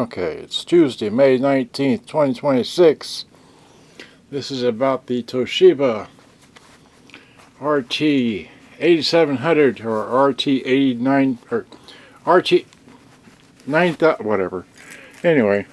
Okay, it's Tuesday, May 19th, 2026. This is about the Toshiba RT-8700 or RT-89 or RT-9000, whatever. Anyway,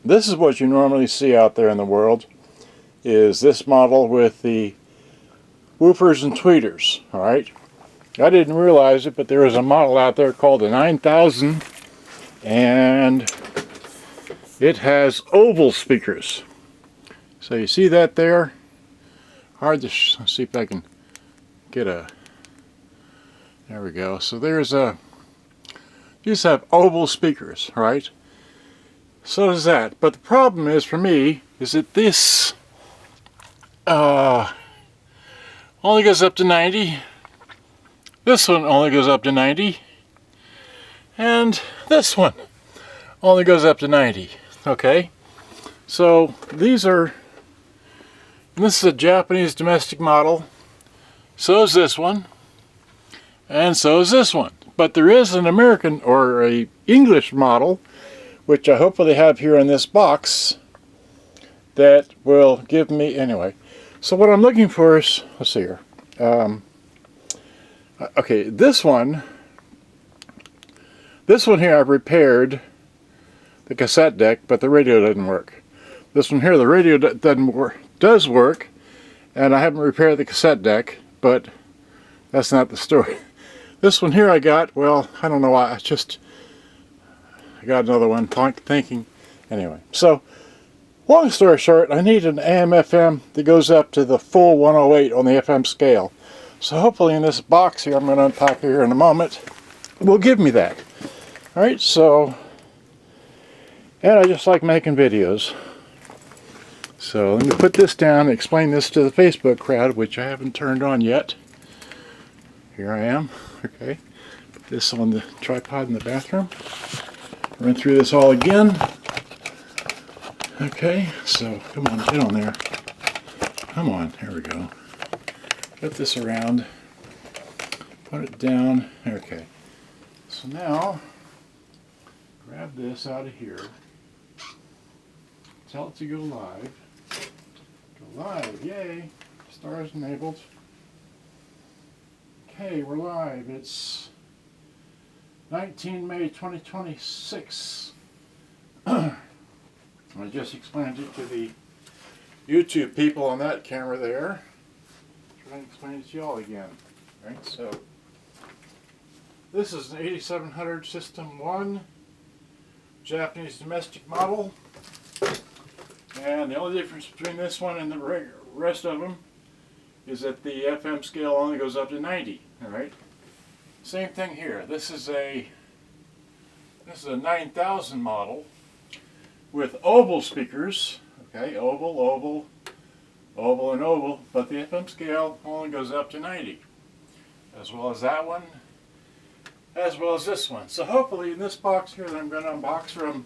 this is what you normally see out there in the world, is this model with the woofers and tweeters, alright? I didn't realize it, but there is a model out there called the 9000, and it has oval speakers. So you see that there? Hard to see if I can get a... There we go. So there's a... You just have oval speakers, right? So does that. But the problem is, for me, is that this only goes up to 90. This one only goes up to 90. And this one only goes up to 90. Okay? So these are... This is a Japanese domestic model. So is this one. And so is this one. But there is an American or a English model, which I hopefully have here in this box, that will give me... Anyway. So what I'm looking for is... Let's see here. Okay, this one here I've repaired the cassette deck, but the radio doesn't work. This one here, the radio does work, and I haven't repaired the cassette deck, but that's not the story. This one here I got, well, I don't know why, I got another one thinking. Anyway, so long story short, I need an AM/FM that goes up to the full 108 on the FM scale. So hopefully in this box here, I'm going to unpack here in a moment, will give me that. Alright, so, and I just like making videos. So let me put this down and explain this to the Facebook crowd, which I haven't turned on yet. Here I am. Okay, put this on the tripod in the bathroom. Run through this all again. Okay, so come on, get on there. Come on, here we go. Put this around. Put it down. Okay. So now, grab this out of here. Tell it to go live. Go live, yay! Stars enabled. Okay, we're live. It's 19 May 2026. I just explained it to the YouTube people on that camera there. Try and explain it to y'all again. Right, so this is an 8700 System 1 Japanese domestic model. And the only difference between this one and the rest of them is that the FM scale only goes up to 90. Alright? Same thing here. This is a 9000 model with oval speakers. Okay, oval, oval, oval, and oval, but the FM scale only goes up to 90. As well as that one, as well as this one. So hopefully in this box here that I'm going to unbox from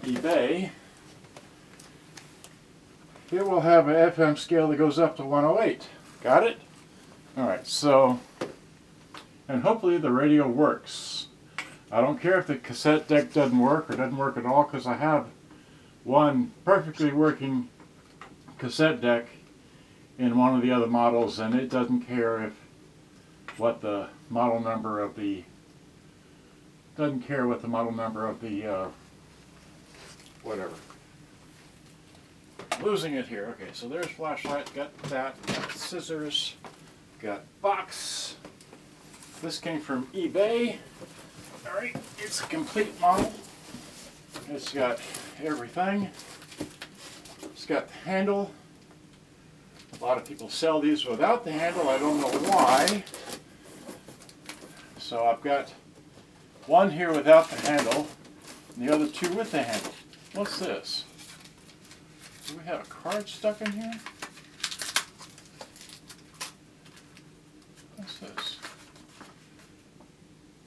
eBay, it will have an FM scale that goes up to 108. Got it? Alright, so, and hopefully the radio works. I don't care if the cassette deck doesn't work or doesn't work at all, because I have one perfectly working cassette deck in one of the other models, and it doesn't care if what the model number of the whatever. Losing it here. Okay, so there's flashlight, got that, got scissors, got box. This came from eBay. Alright, it's a complete model. It's got everything. It's got the handle. A lot of people sell these without the handle. I don't know why. So I've got one here without the handle, and the other two with the handle. What's this? Do we have a card stuck in here? What's this?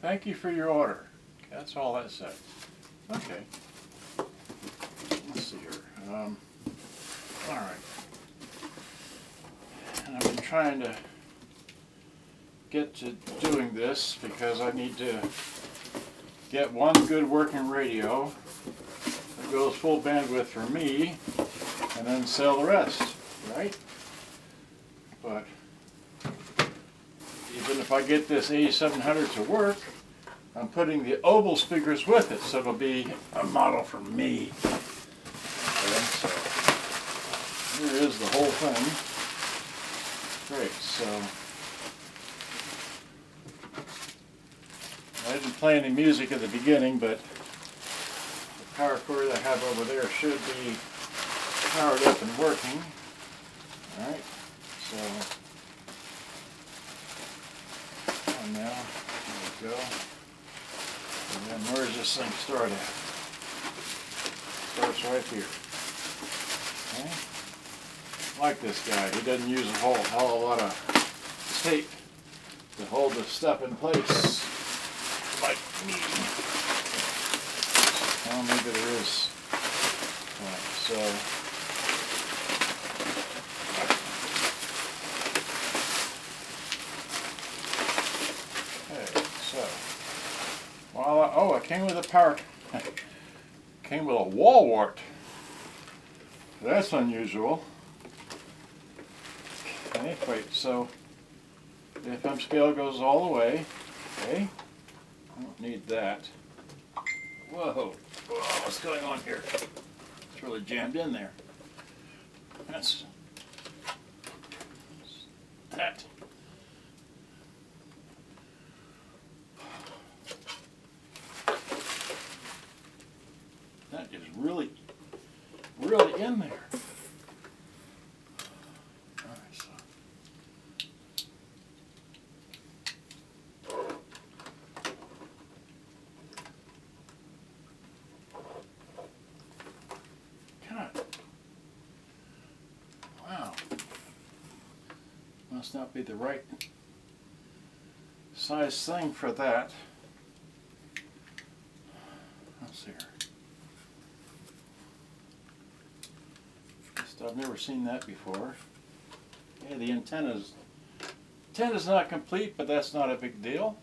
Thank you for your order. That's all that said. Okay. Let's see here. Alright. And I've been trying to get to doing this because I need to get one good working radio that goes full bandwidth for me, and then sell the rest, right? But even if I get this 8700 to work, I'm putting the oval speakers with it, so it'll be a model for me. Okay, so here is the whole thing. Great, so I didn't play any music at the beginning, but the power cord I have over there should be powered up and working. Alright, so on now, there we go. And then where's this thing start at? Starts right here. Okay. Like this guy, he doesn't use a whole hell of a lot of tape to hold the stuff in place like me. Well, maybe there is. Alright, so oh, it came with a power. Came with a wall wart. That's unusual. Okay, wait. So the FM scale goes all the way. Okay, I don't need that. Whoa! Whoa, what's going on here? It's really jammed in there. That's that. That is really in there. All right, so God, wow, must not be the right size thing for that. Let's see here. I've never seen that before. Yeah, the antenna's not complete, but that's not a big deal.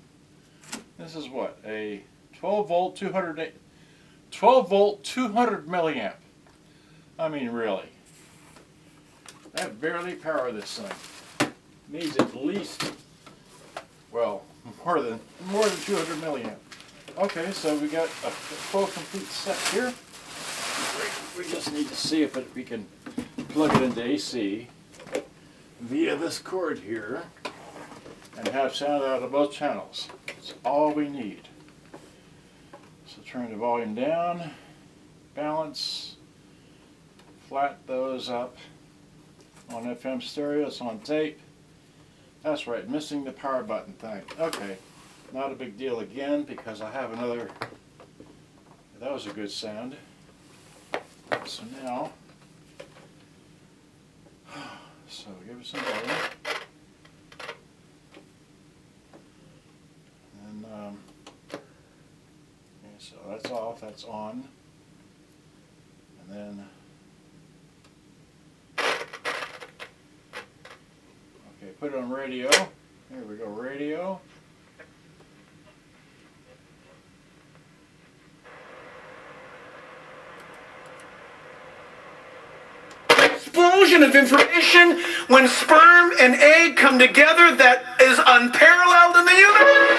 This is what, a 12 volt 200 milliamp. I mean, really, that barely power this thing. Needs at least, well, more than 200 milliamp. Okay, so we got a full complete set here. We just need to see if we can plug it into AC via this cord here and have sound out of both channels. That's all we need. So turn the volume down, balance, flat those up on FM stereo. It's on tape. That's right, missing the power button thing. Okay, not a big deal again because I have another. That was a good sound. So now, so give it some volume, and okay, so that's off, that's on, and then, okay, put it on radio. Here we go, radio. Explosion of information when sperm and egg come together that is unparalleled in the universe.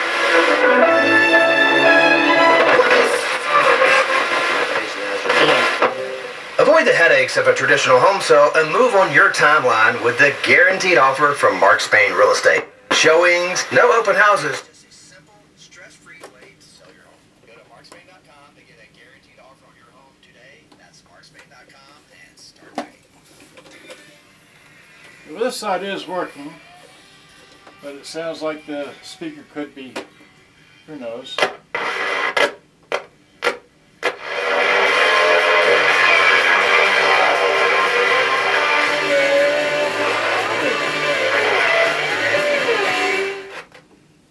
Avoid the headaches of a traditional home sale and move on your timeline with the guaranteed offer from Mark Spain Real Estate. Showings, no open houses. Just a simple, stress-free way to sell your home. Go to markspain.com to get a guaranteed offer on your home today. That's markspain.com and start paying. Well, this side is working, but it sounds like the speaker could be, who knows.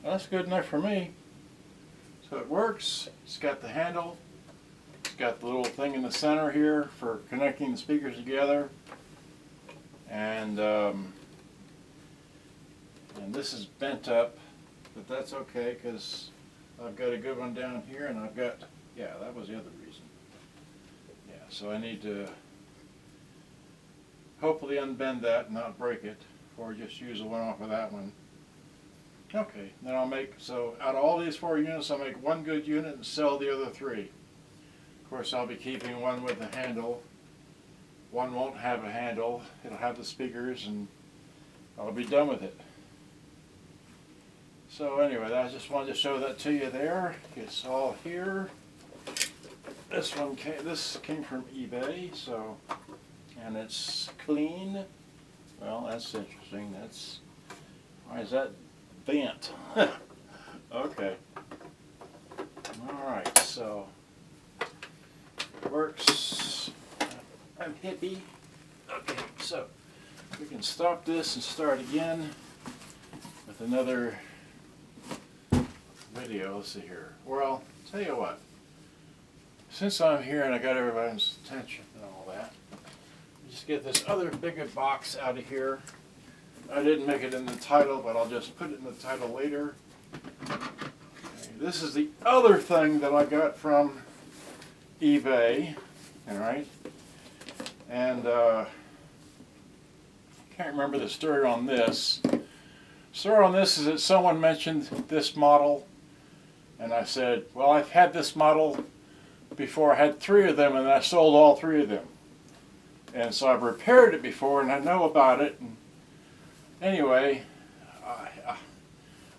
That's good enough for me. So it works. It's got the handle. It's got the little thing in the center here for connecting the speakers together. And this is bent up, but that's okay because I've got a good one down here, and I've got, yeah, that was the other reason. Yeah, so I need to hopefully unbend that and not break it, or just use the one off of that one. Okay, then I'll make, so out of all these 4 units, I'll make one good unit and sell the other 3. Of course, I'll be keeping one with a handle. One won't have a handle. It'll have the speakers, and I'll be done with it. So anyway, I just wanted to show that to you there. It's all here. This came from eBay, so, and it's clean. Well, that's interesting. Why is that bent? Okay. Alright, so it works. I'm hippie. Okay, so we can stop this and start again with another video. Let's see here. Well, tell you what. Since I'm here and I got everybody's attention and all that, just get this other bigger box out of here. I didn't make it in the title, but I'll just put it in the title later. Okay, this is the other thing that I got from eBay, all right? And can't remember the story on this. The story on this is that someone mentioned this model, and I said, well, I've had this model before. I had 3 of them, and I sold all 3 of them. And so I've repaired it before, and I know about it. And anyway,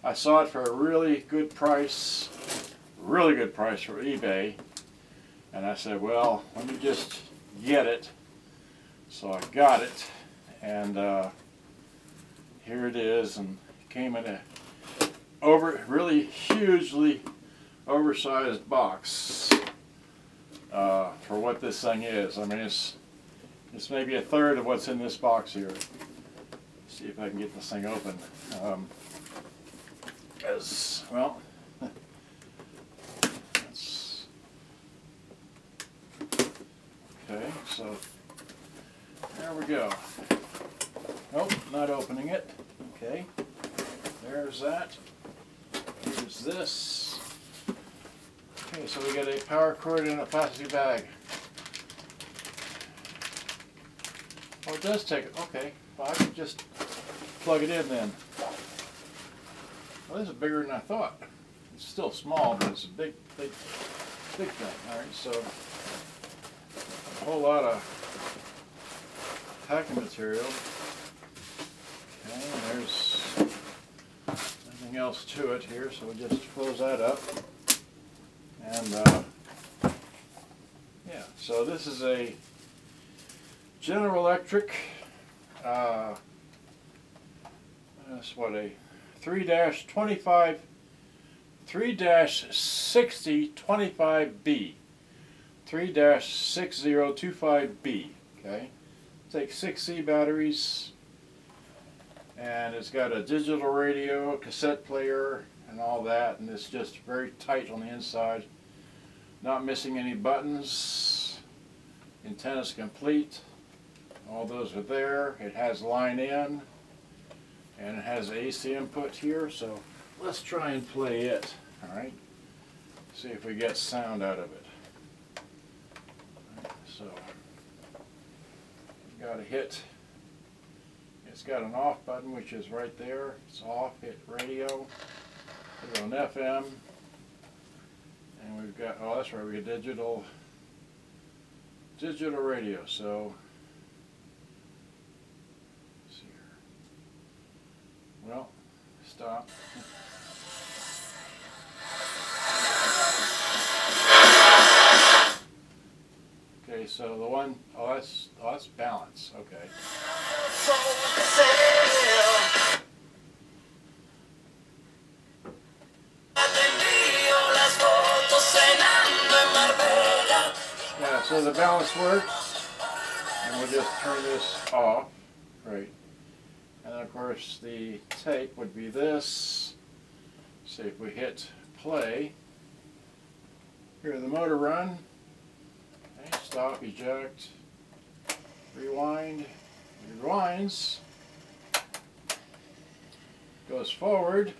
I saw it for a really good price for eBay, and I said, well, let me just get it. So I got it, and here it is, and it came in a really hugely oversized box for what this thing is. I mean, it's maybe a third of what's in this box here. See if I can get this thing open. Well, that's okay. So there we go. Nope, not opening it. Okay, there's that. Here's this. Okay, so we got a power cord in a plastic bag. Oh, it does take it. Okay, well, I can just plug it in then. Well, this is bigger than I thought. It's still small, but it's a big thing. All right, so a whole lot of packing material. Okay, and there's nothing else to it here, so we just close that up. And yeah, so this is a General Electric. That's what, a 3-6025B. 3-6025B. Okay, takes 6C batteries, and it's got a digital radio, cassette player, and all that, and it's just very tight on the inside. Not missing any buttons. Antenna's complete. All those are there. It has line in, and it has AC input here, so let's try and play it. All right, see if we get sound out of it. So you've got to hit, it's got an off button, which is right there. It's off. Hit radio, put it on FM, and we've got, oh, that's right, we got digital radio. So let's see here. Well, stop. Okay, so the one, oh that's balance. Okay. Yeah, so the balance works, and we'll just turn this off. Right. And then of course the tape would be this. See if we hit play. Hear the motor run. Okay, stop, eject, rewind, it rewinds, goes forward,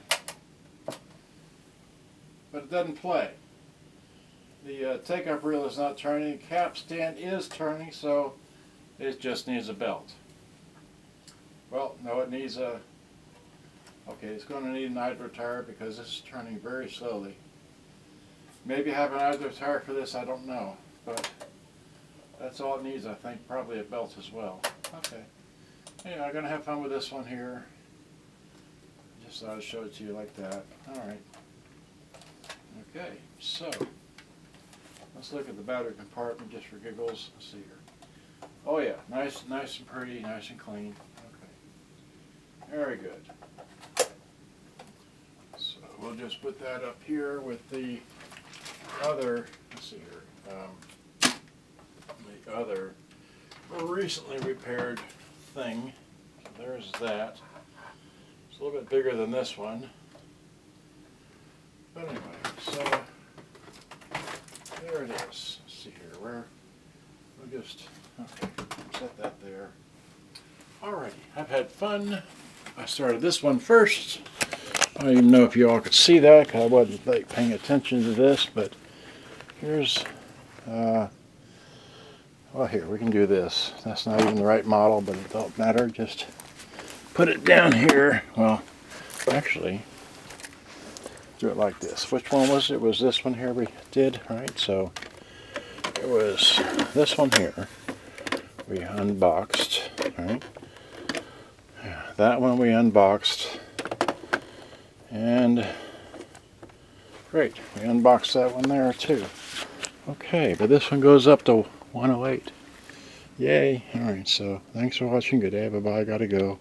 but it doesn't play. The take-up reel is not turning, the cap stand is turning, so it just needs a belt. Well, no, it needs a, okay, it's going to need an idler tire because this is turning very slowly. Maybe have an idler tire for this, I don't know, but that's all it needs, I think, probably a belt as well. Okay, anyway, I'm going to have fun with this one here. Just thought I'd show it to you like that. Alright. Okay, so let's look at the battery compartment just for giggles. Let's see here. Oh yeah, nice and pretty, nice and clean. Okay, very good. So we'll just put that up here with the other, let's see here, the other recently repaired thing. So there's that. It's a little bit bigger than this one. But anyway, so there it is. Let's see here, we'll just, okay, set that there. Alrighty, I've had fun. I started this one first. I don't even know if you all could see that because I wasn't like paying attention to this, but here's, well here, we can do this. That's not even the right model, but it don't matter. Just put it down here. Well, actually, do it like this. Which one was it? It was this one here we did, right? So it was this one here we unboxed, right? That one we unboxed, and great, we unboxed that one there too. Okay, but this one goes up to 108. Yay! Alright, so thanks for watching. Good day, bye-bye, gotta go.